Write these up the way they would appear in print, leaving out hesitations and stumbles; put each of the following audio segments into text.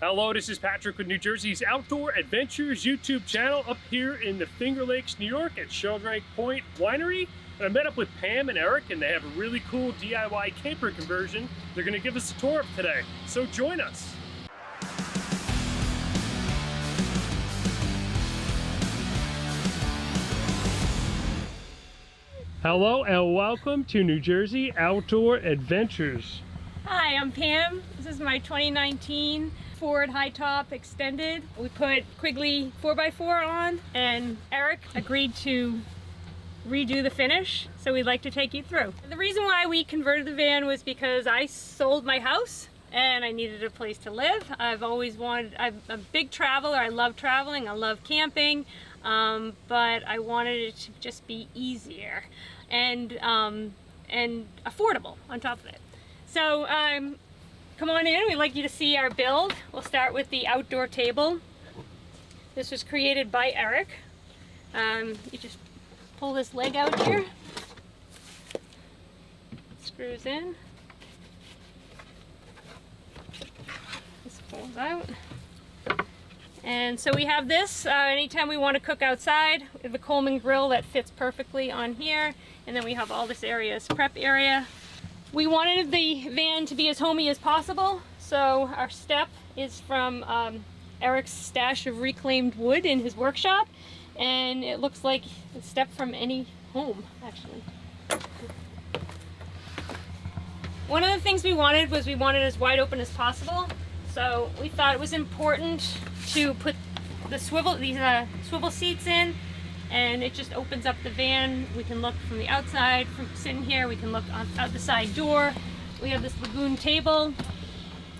Hello, this is Patrick with New Jersey's Outdoor Adventures YouTube channel up here in the Finger Lakes, New York at Sheldrake Point Winery. And I met up with Pam and Eric, and they have a really cool DIY camper conversion. They're going to give us a tour of today, so join us. Hello and welcome to New Jersey Outdoor Adventures. Hi, I'm Pam. This is my 2019 Ford High Top Extended. We put Quigley 4x4 on, and Eric agreed to redo the finish, so we'd like to take you through. The reason why we converted the van was because I sold my house and I needed a place to live. I'm a big traveler. I love traveling. I love camping, but I wanted it to just be easier and affordable on top of it. So come on in, we'd like you to see our build. We'll start with the outdoor table. This was created by Eric. You just pull this leg out here. Screws in. This pulls out. And so we have this, anytime we want to cook outside, we have a Coleman grill that fits perfectly on here. And then we have all this area as prep area. We wanted the van to be as homey as possible, so our step is from Eric's stash of reclaimed wood in his workshop, and it looks like a step from any home, actually. One of the things we wanted was as wide open as possible, so we thought it was important to put these swivel seats in, and it just opens up the van. We can look from the outside, from sitting here, we can look out the side door. We have this lagoon table,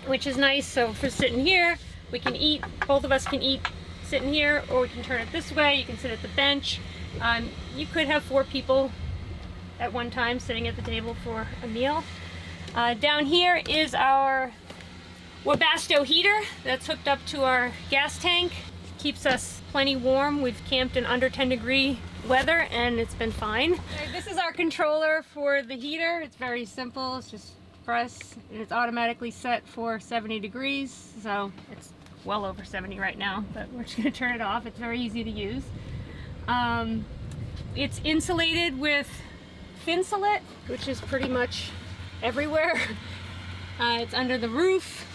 which is nice, so for sitting here, we can eat, both of us can eat sitting here, or we can turn it this way, you can sit at the bench. You could have 4 people at one time sitting at the table for a meal. Down here is our Webasto heater that's hooked up to our gas tank. Keeps us plenty warm. We've camped in under 10-degree weather and it's been fine. This is our controller for the heater. It's very simple. It's just press and it's automatically set for 70 degrees. So it's well over 70 right now, but we're just gonna turn it off. It's very easy to use. It's insulated with Thinsulate, which is pretty much everywhere. It's under the roof.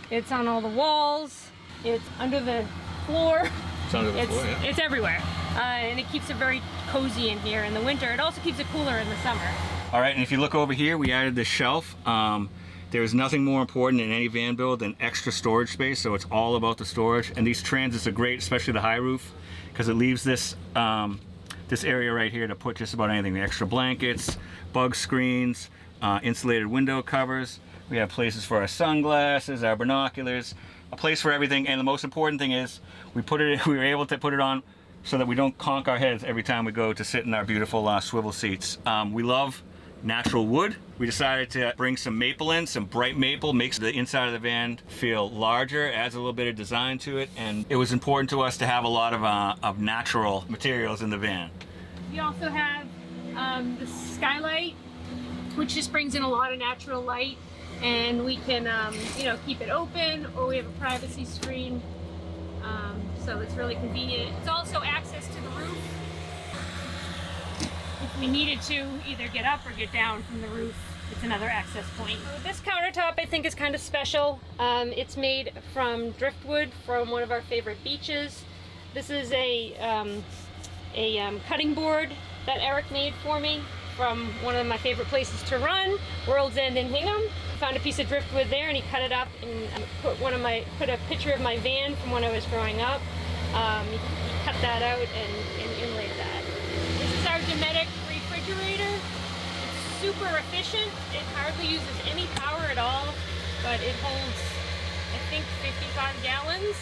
It's on all the walls. It's under the floor. It's under the floor, yeah. It's everywhere. And it keeps it very cozy in here in the winter. It also keeps it cooler in the summer. All right, and if you look over here, we added this shelf. There's nothing more important in any van build than extra storage space, so it's all about the storage. And these transits are great, especially the high roof, because it leaves this this area right here to put just about anything. The extra blankets, bug screens, insulated window covers. We have places for our sunglasses, our binoculars, a place for everything. And the most important thing is we were able to put it on so that we don't conk our heads every time we go to sit in our beautiful swivel seats. We love natural wood. We decided to bring some maple in, some bright maple, makes the inside of the van feel larger, adds a little bit of design to it, and it was important to us to have a lot of natural materials in the van. We also have the Skylight, which just brings in a lot of natural light, and we can keep it open, or we have a privacy screen, so it's really convenient. It's also access to the roof if we needed to either get up or get down from the roof. It's another access point. This countertop I think is kind of special. It's made from driftwood from one of our favorite beaches. This is a cutting board that Eric made for me from one of my favorite places to run, World's End in Hingham. I found a piece of driftwood there and he cut it up and put a picture of my van from when I was growing up. He cut that out and inlaid that. This is our Dometic refrigerator. It's super efficient. It hardly uses any power at all, but it holds, I think, 55 gallons,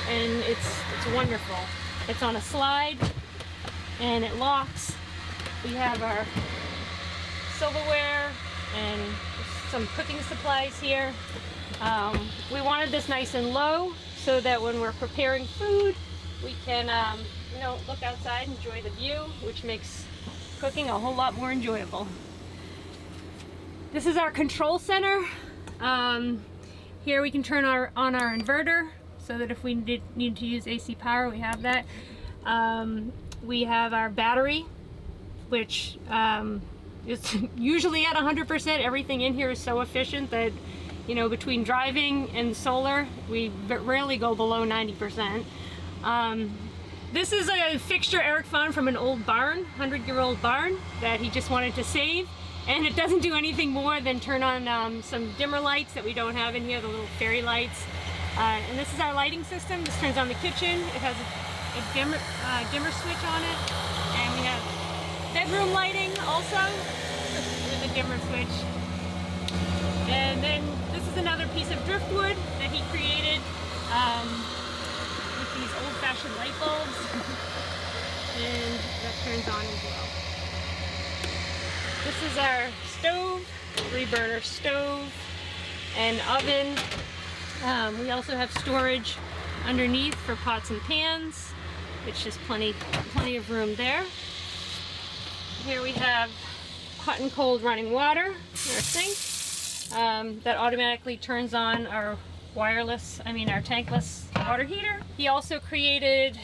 and it's wonderful. It's on a slide and it locks. We have our silverware and some cooking supplies here. We wanted this nice and low so that when we're preparing food, we can look outside and enjoy the view, which makes cooking a whole lot more enjoyable. This is our control center. Here we can turn on our inverter so that if we need to use AC power, we have that. We have our battery, which is usually at 100%. Everything in here is so efficient that, you know, between driving and solar, we rarely go below 90%. This is a fixture Eric found from an old barn, 100-year-old barn, that he just wanted to save. And it doesn't do anything more than turn on some dimmer lights that we don't have in here, the little fairy lights. And this is our lighting system. This turns on the kitchen. It has a dimmer switch on it. And we have bedroom lighting also with a dimmer switch. And then this is another piece of driftwood that he created with these old-fashioned light bulbs. And that turns on as well. This is our stove, 3-burner stove and oven. We also have storage underneath for pots and pans, which is plenty of room there. Here we have hot and cold running water in our sink that automatically turns on our our tankless water heater. He also created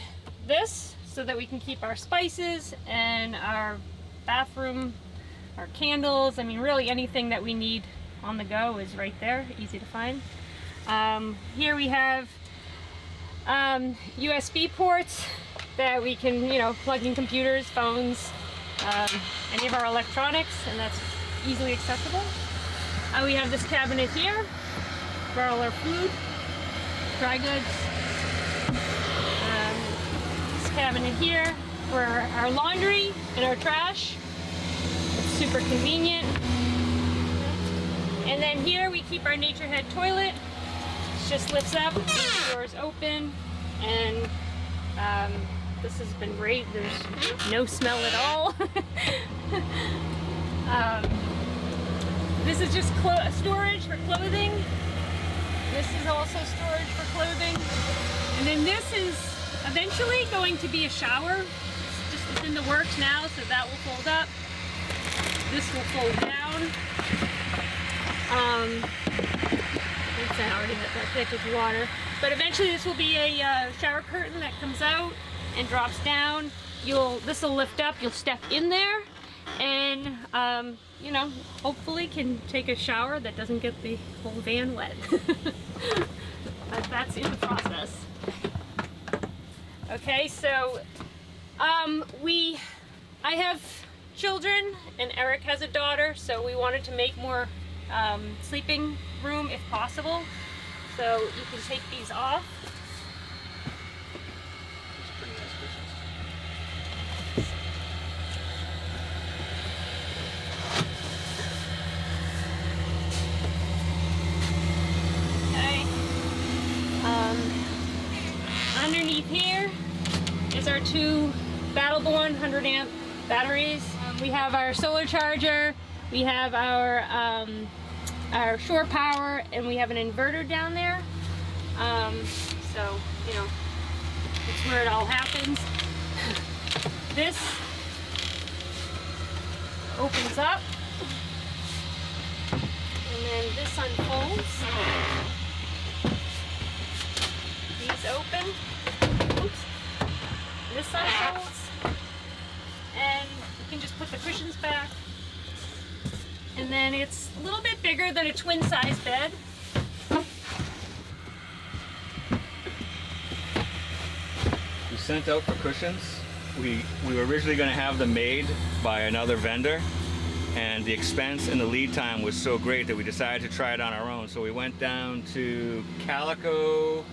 this so that we can keep our spices and our bathroom, our candles. I mean, really anything that we need on the go is right there, easy to find. Here we have USB ports that we can, you know, plug in computers, phones, any of our electronics, and that's easily accessible. We have this cabinet here for all our food, dry goods. This cabinet here for our laundry and our trash. Super convenient. And then here we keep our Naturehead toilet. It just lifts up, the doors open, and this has been great. There's no smell at all. This is just storage for clothing. This is also storage for clothing. And then this is eventually going to be a shower. It's in the works now, so that will fold up. This will fold down. It's already that thick with water. But eventually this will be a shower curtain that comes out and drops down. This will lift up, you'll step in there, and you know, hopefully can take a shower that doesn't get the whole van wet. But that's in the process. Okay, so I have children and Eric has a daughter, so we wanted to make more sleeping room if possible. So you can take these off. Okay. Underneath here is our two Battleborn 100 amp batteries. We have our solar charger, we have our shore power, and we have an inverter down there. So, you know, it's where it all happens. This opens up, and then this unfolds. These open. Oops. This unfolds. And you can just put the cushions back. And then it's a little bit bigger than a twin size bed. We sent out for cushions. We were originally going to have them made by another vendor, and the expense and the lead time was so great that we decided to try it on our own. So we went down to Calico.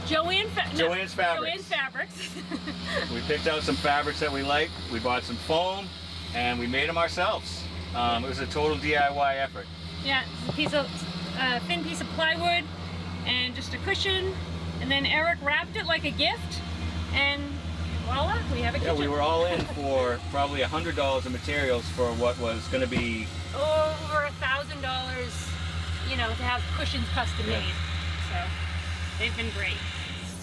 Joann's Fabrics. Joann's Fabrics. We picked out some fabrics that we liked. We bought some foam, and we made them ourselves. It was a total DIY effort. Yeah, it's a thin piece of plywood and just a cushion, and then Eric wrapped it like a gift, and voila, we have a kitchen. Yeah, we were all in for probably $100 of materials for what was going to be over $1,000, you know, to have cushions custom made. So they've been great.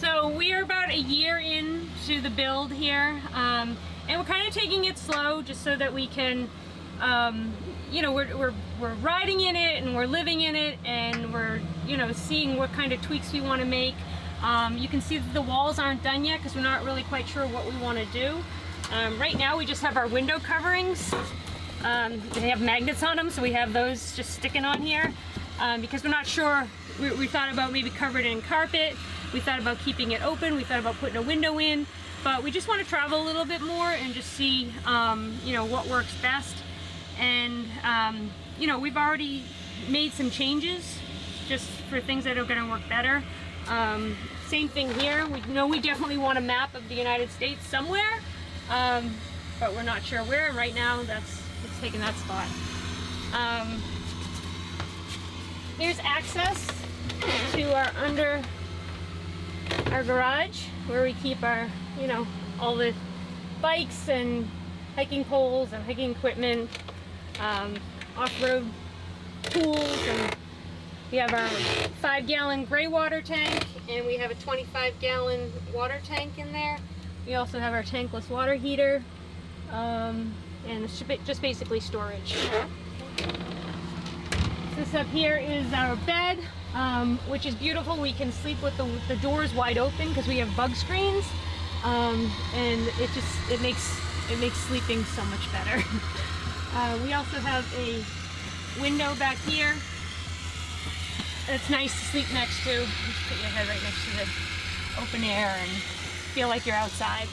So we are about a year into the build here, and we're kind of taking it slow just so that we can you know, we're riding in it and we're living in it, and we're, you know, seeing what kind of tweaks we want to make. You can see that the walls aren't done yet because we're not really quite sure what we want to do. Right now we just have our window coverings. They have magnets on them, so we have those just sticking on here because we're not sure. We thought about maybe covering it in carpet. We thought about keeping it open. We thought about putting a window in, but we just want to travel a little bit more and just see, you know, what works best. And you know, we've already made some changes just for things that are going to work better. Same thing here. We know we definitely want a map of the United States somewhere, but we're not sure where. Right now, it's taking that spot. There's access to under our garage where we keep our, you know, all the bikes and hiking poles and hiking equipment, off-road tools, and we have our 5-gallon gray water tank, and we have a 25-gallon water tank in there. We also have our tankless water heater, and it's just basically storage. This up here is our bed, which is beautiful. We can sleep with the doors wide open because we have bug screens, and it makes sleeping so much better. We also have a window back here. It's nice to sleep next to. Just put your head right next to the open air and feel like you're outside.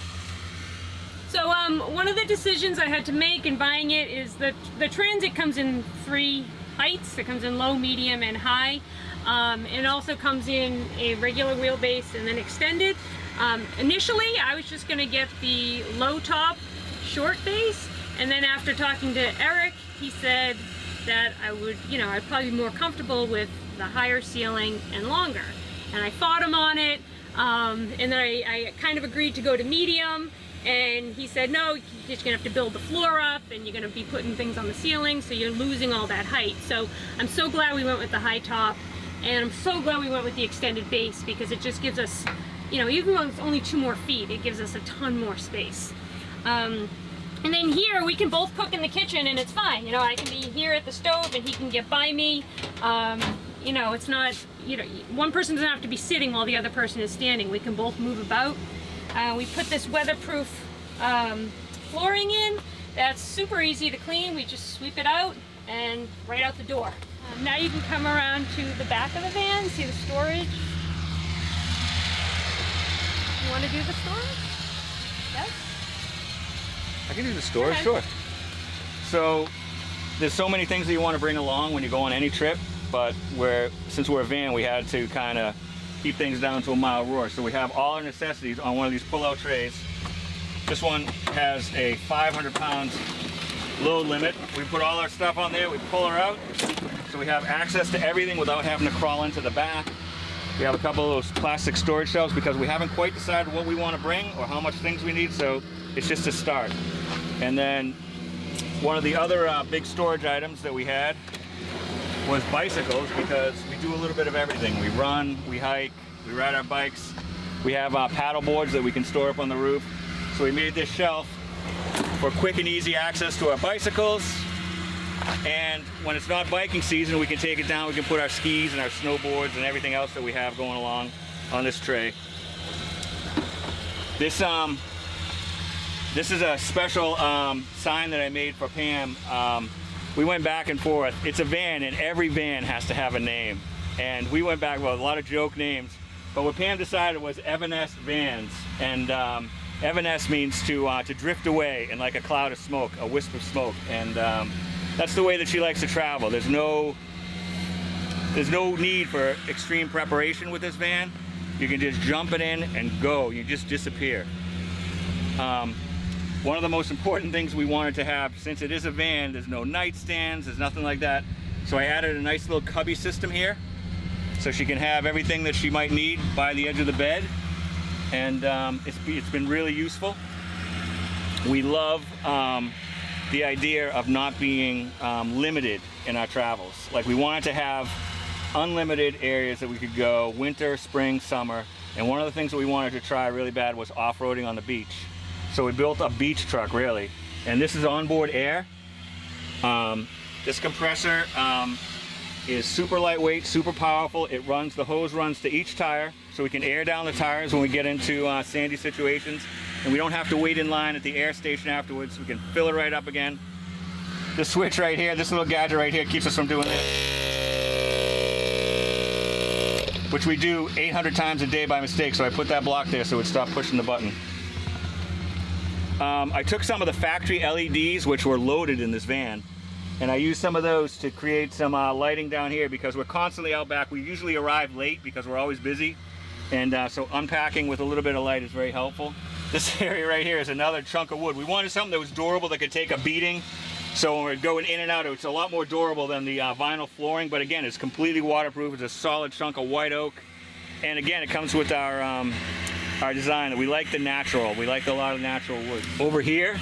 So one of the decisions I had to make in buying it is that the Transit comes in 3 heights. It comes in low, medium, and high. It also comes in a regular wheelbase and then extended. Initially, I was just going to get the low top short base, and then after talking to Eric, he said that I would, you know, I'd probably be more comfortable with the higher ceiling and longer. And I fought him on it, and then I kind of agreed to go to medium, and he said, no, you're just gonna have to build the floor up, and you're gonna be putting things on the ceiling, so you're losing all that height. So I'm so glad we went with the high top, and I'm so glad we went with the extended base, because it just gives us, you know, even though it's only 2 more feet, it gives us a ton more space. And then here we can both cook in the kitchen and it's fine. You know, I can be here at the stove and he can get by me. You know, it's not, you know, one person doesn't have to be sitting while the other person is standing. We can both move about. We put this weatherproof flooring in. That's super easy to clean. We just sweep it out and right out the door. Now you can come around to the back of the van, see the storage. You want to do the storage? Yes? I can do the storage, sure. So there's so many things that you want to bring along when you go on any trip, but since we're a van, we had to kind of keep things down to a mile roar. So we have all our necessities on one of these pull-out trays. This one has a 500-pound load limit. We put all our stuff on there, we pull her out, so we have access to everything without having to crawl into the back. We have a couple of those plastic storage shelves because we haven't quite decided what we want to bring or how much things we need, so it's just a start. And then one of the other big storage items that we had was bicycles, because we do a little bit of everything. We run, we hike, we ride our bikes. We have paddle boards that we can store up on the roof. So we made this shelf for quick and easy access to our bicycles. And when it's not biking season, we can take it down. We can put our skis and our snowboards and everything else that we have going along on this tray. This is a special sign that I made for Pam. We went back and forth. It's a van, and every van has to have a name. And we went back with a lot of joke names. But what Pam decided was Evanescent Vans. And Evanescent means to drift away in like a cloud of smoke, a wisp of smoke. And that's the way that she likes to travel. There's no need for extreme preparation with this van. You can just jump it in and go. You just disappear. One of the most important things we wanted to have, since it is a van, there's no nightstands, there's nothing like that. So I added a nice little cubby system here, so she can have everything that she might need by the edge of the bed. And it's been really useful. We love the idea of not being limited in our travels. Like, we wanted to have unlimited areas that we could go, winter, spring, summer. And one of the things that we wanted to try really bad was off-roading on the beach. So we built a beach truck, really. And this is onboard air. This compressor is super lightweight, super powerful. It runs, the hose runs to each tire, so we can air down the tires when we get into sandy situations, and we don't have to wait in line at the air station afterwards. We can fill it right up again. The switch right here, this little gadget right here, keeps us from doing this, which we do 800 times a day by mistake, so I put that block there so it would stop pushing the button. I took some of the factory LEDs, which were loaded in this van, and I used some of those to create some lighting down here because we're constantly out back. We usually arrive late because we're always busy, and so unpacking with a little bit of light is very helpful. This area right here is another chunk of wood. We wanted something that was durable, that could take a beating, so when we're going in and out, it's a lot more durable than the vinyl flooring, but again, it's completely waterproof. It's a solid chunk of white oak, and again, it comes with our design that we like the natural. We like a lot of natural wood. Over here,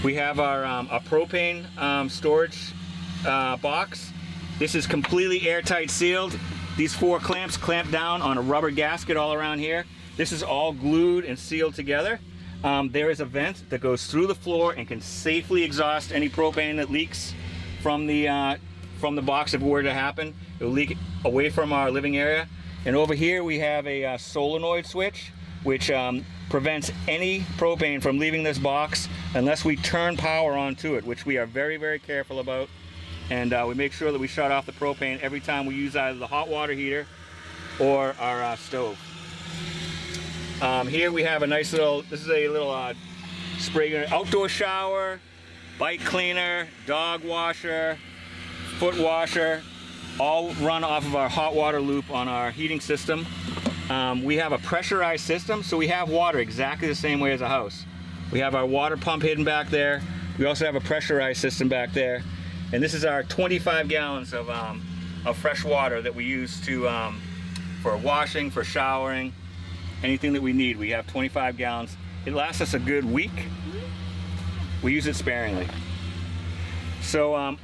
we have our propane storage box. This is completely airtight sealed. These 4 clamps clamp down on a rubber gasket all around here. This is all glued and sealed together. There is a vent that goes through the floor and can safely exhaust any propane that leaks from the box if it were to happen. It will leak away from our living area. And over here we have a solenoid switch, which prevents any propane from leaving this box unless we turn power onto it, which we are very, very careful about. And we make sure that we shut off the propane every time we use either the hot water heater or our stove. Here we have a nice little, this is a little spray unit, outdoor shower, bike cleaner, dog washer, foot washer, all run off of our hot water loop on our heating system. We have a pressurized system, so we have water exactly the same way as a house. We have our water pump hidden back there. We also have a pressurized system back there. And this is our 25 gallons of fresh water that we use for washing, for showering, anything that we need. We have 25 gallons. It lasts us a good week. We use it sparingly. So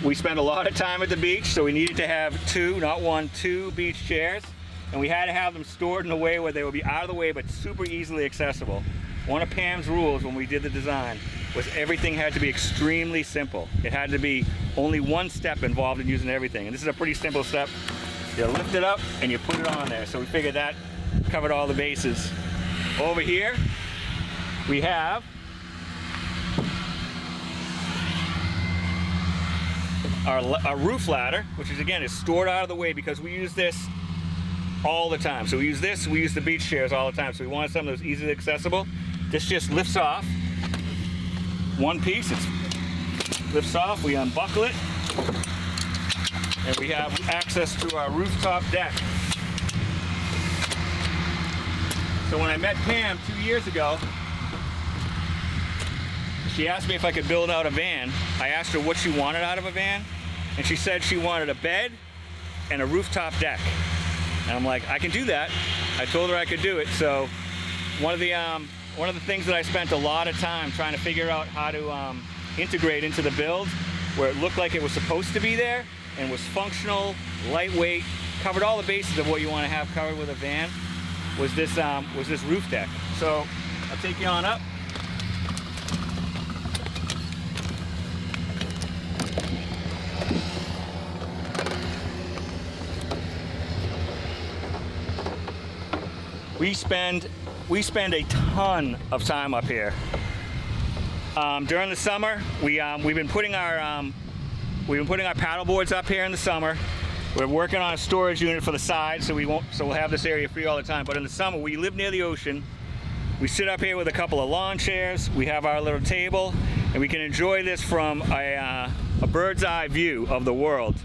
we spend a lot of time at the beach, so we needed to have 2, not 1, 2 beach chairs. And we had to have them stored in a way where they would be out of the way but super easily accessible. One of Pam's rules when we did the design was everything had to be extremely simple. It had to be only one step involved in using everything. And this is a pretty simple step. You lift it up and you put it on there. So we figured that covered all the bases. Over here, we have our roof ladder, which is again is stored out of the way because we use this all the time. So we use this, we use the beach chairs all the time. So we wanted something that was easily accessible. This just lifts off. One piece, it lifts off, we unbuckle it, and we have access to our rooftop deck. So when I met Pam 2 years ago, she asked me if I could build out a van. I asked her what she wanted out of a van, and she said she wanted a bed and a rooftop deck. And I'm like, I can do that. I told her I could do it. So one of the things that I spent a lot of time trying to figure out how to integrate into the build, where it looked like it was supposed to be there and was functional, lightweight, covered all the bases of what you want to have covered with a van, was this roof deck. So I'll take you on up. We spend a ton of time up here. During the summer, we've been putting our paddle boards up here in the summer. We're working on a storage unit for the side, so we'll have this area free all the time. But in the summer, we live near the ocean. We sit up here with a couple of lawn chairs. We have our little table, and we can enjoy this from a bird's eye view of the world.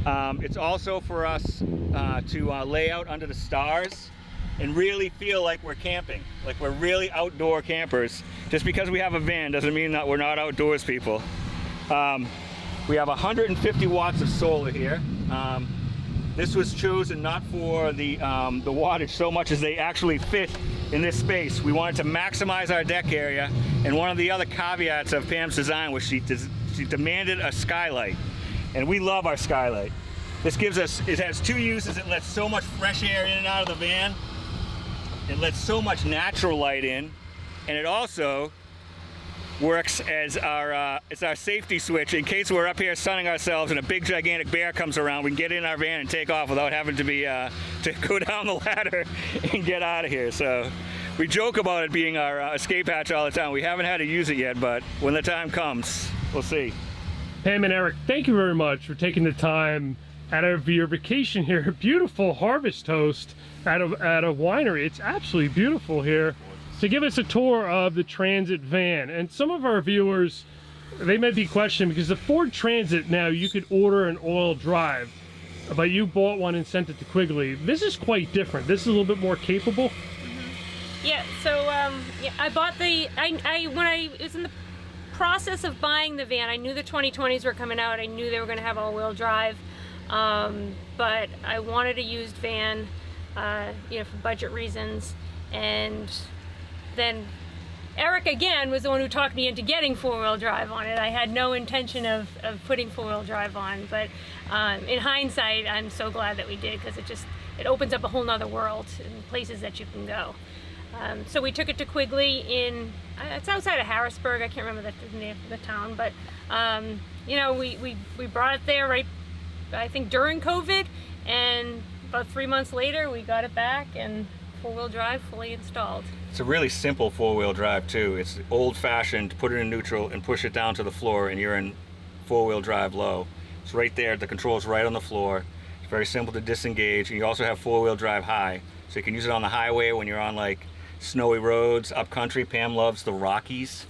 It's also for us to lay out under the stars and really feel like we're camping, like we're really outdoor campers. Just because we have a van doesn't mean that we're not outdoors people. We have 150 watts of solar here. This was chosen not for the wattage so much as they actually fit in this space. We wanted to maximize our deck area, and one of the other caveats of Pam's design was she demanded a skylight, and we love our skylight. This gives us, it has 2 uses. It lets so much fresh air in and out of the van. It lets so much natural light in, and it also works as our it's our safety switch in case we're up here sunning ourselves and a big gigantic bear comes around. We can get in our van and take off without having to be to go down the ladder and get out of here. So we joke about it being our escape hatch all the time. We haven't had to use it yet, but when the time comes, we'll see. Pam and Eric, thank you very much for taking the time out of your vacation here. Beautiful harvest toast at a winery. It's absolutely beautiful here. To give us a tour of the Transit van. And some of our viewers, they may be questioning, because the Ford Transit now, you could order an all drive, but you bought one and sent it to Quigley. This is quite different. This is a little bit more capable. Yeah, so yeah, I bought the, when I was in the process of buying the van, I knew the 2020s were coming out. I knew they were going to have all-wheel drive, but I wanted a used van, you know, for budget reasons. And then Eric again was the one who talked me into getting four-wheel drive on it. I had no intention of putting four-wheel drive on, but in hindsight, I'm so glad that we did, because it opens up a whole nother world and places that you can go. So we took it to Quigley it's outside of Harrisburg. I can't remember the name of the town, but you know, we brought it there right, I think during COVID, and about 3 months later we got it back and four-wheel drive fully installed. It's a really simple four-wheel drive too. It's old-fashioned, put it in neutral and push it down to the floor and you're in four-wheel drive low. It's right there, the control's right on the floor. It's very simple to disengage, and you also have four-wheel drive high. So you can use it on the highway when you're on like snowy roads, up country. Pam loves the Rockies,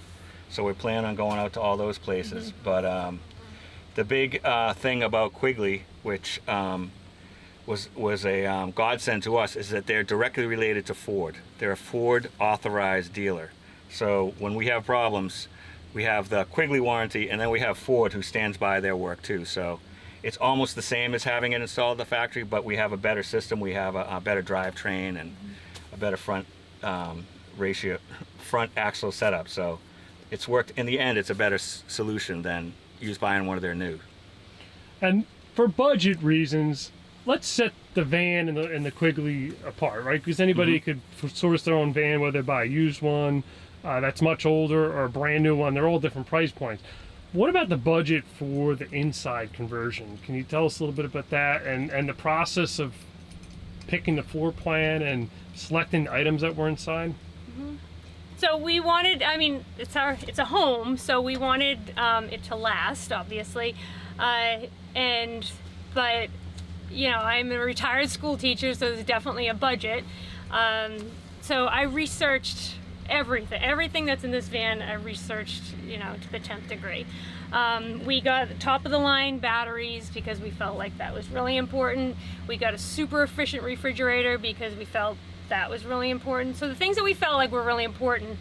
so we're planning on going out to all those places. But the big thing about Quigley, which was a godsend to us, is that they're directly related to Ford. They're a Ford authorized dealer. So when we have problems, we have the Quigley warranty, and then we have Ford who stands by their work too. So it's almost the same as having it installed at the factory, but we have a better system. We have a better drivetrain and a better front axle setup. So it's worked. In the end, it's a better solution than buying one of their new. And for budget reasons, let's set the van and the Quigley apart, right? Because anybody could source their own van, whether they buy a used one that's much older or a brand new one. They're all different price points. What about the budget for the inside conversion? Can you tell us a little bit about that and the process of picking the floor plan and selecting the items that were inside? So we wanted, I mean, it's a home, so we wanted it to last, obviously, but you know, I'm a retired school teacher, so there's definitely a budget. So I researched everything that's in this van. I researched, you know, to the 10th degree. We got top of the line batteries because we felt like that was really important. We got a super efficient refrigerator because we felt that was really important. So the things that we felt like were really important,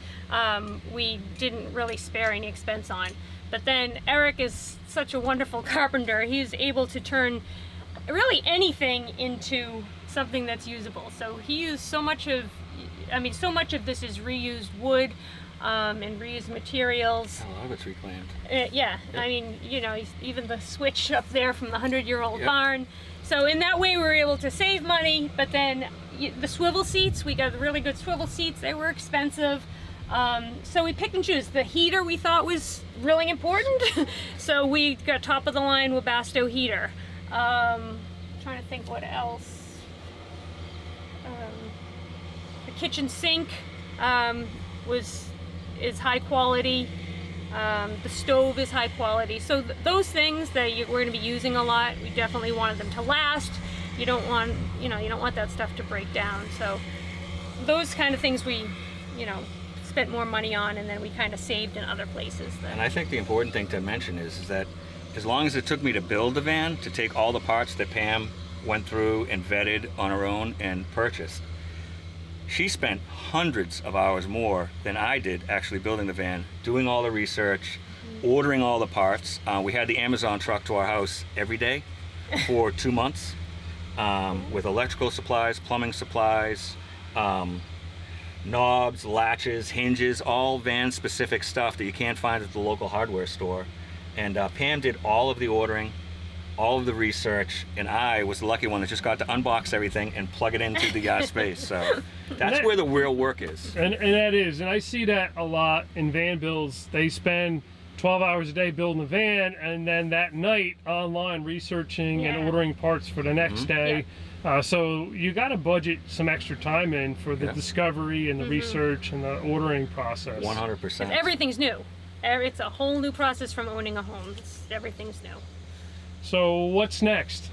we didn't really spare any expense on. But then Eric is such a wonderful carpenter. He's able to turn really anything into something that's usable. So he used so much of this is reused wood and reused materials. A lot of it's reclaimed. Yeah, I mean, you know, even the switch up there from the 100-year-old barn. So in that way we were able to save money, but then the swivel seats, we got really good swivel seats. They were expensive. So we picked and choose. The heater we thought was really important. So we got top of the line Webasto heater. Trying to think what else. The kitchen sink is high quality. The stove is high quality. So those things that we're going to be using a lot, we definitely wanted them to last. You don't want that stuff to break down. So those kind of things we, you know, spent more money on, and then we kind of saved in other places. And I think the important thing to mention is that as long as it took me to build the van, to take all the parts that Pam went through and vetted on her own and purchased, she spent hundreds of hours more than I did actually building the van, doing all the research, ordering all the parts. We had the Amazon truck to our house every day for 2 months with electrical supplies, plumbing supplies, knobs, latches, hinges, all van specific stuff that you can't find at the local hardware store. And Pam did all of the ordering, all of the research, and I was the lucky one that just got to unbox everything and plug it into the space. So that's where the real work is. And that is, and I see that a lot in van builds. They spend 12 hours a day building a van, and then that night online researching and ordering parts for the next day. So you got to budget some extra time in for the discovery and the research and the ordering process. 100%. Everything's new. It's a whole new process from owning a home. Everything's new. So what's next?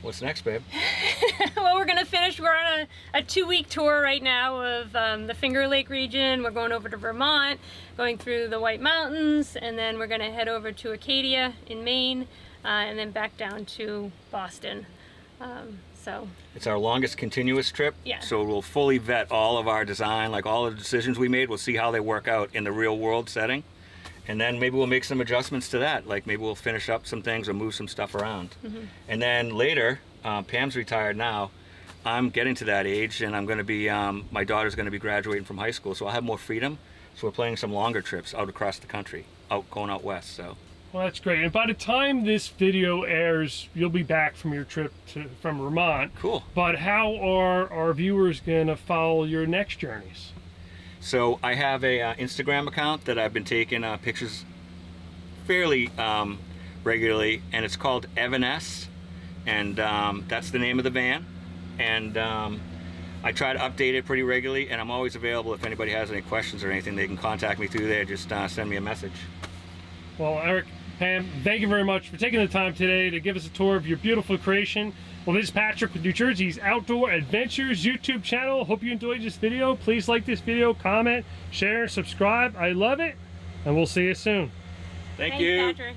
What's next, babe? Well, we're gonna finish. We're on a 2-week tour right now of the Finger Lake region. We're going over to Vermont, going through the White Mountains, and then we're gonna head over to Acadia in Maine, and then back down to Boston. So it's our longest continuous trip. Yeah. So we'll fully vet all of our design, like all of the decisions we made. We'll see how they work out in the real world setting. And then maybe we'll make some adjustments to that. Like maybe we'll finish up some things or move some stuff around. And then later, Pam's retired now. I'm getting to that age, and I'm going to be, my daughter's going to be graduating from high school, so I'll have more freedom. So we're planning some longer trips out across the country, going out west. So. Well, that's great. And by the time this video airs, you'll be back from your trip from Vermont. Cool. But how are our viewers going to follow your next journeys? So I have a Instagram account that I've been taking pictures fairly regularly, and it's called Evanesce, and that's the name of the van. And I try to update it pretty regularly, and I'm always available if anybody has any questions or anything. They can contact me through there. Just send me a message. Well, Eric, Pam, thank you very much for taking the time today to give us a tour of your beautiful creation. Well, this is Patrick with New Jersey's Outdoor Adventures YouTube channel. Hope you enjoyed this video. Please like this video, comment, share, subscribe. I love it, and we'll see you soon. Thank you. Thanks, Patrick.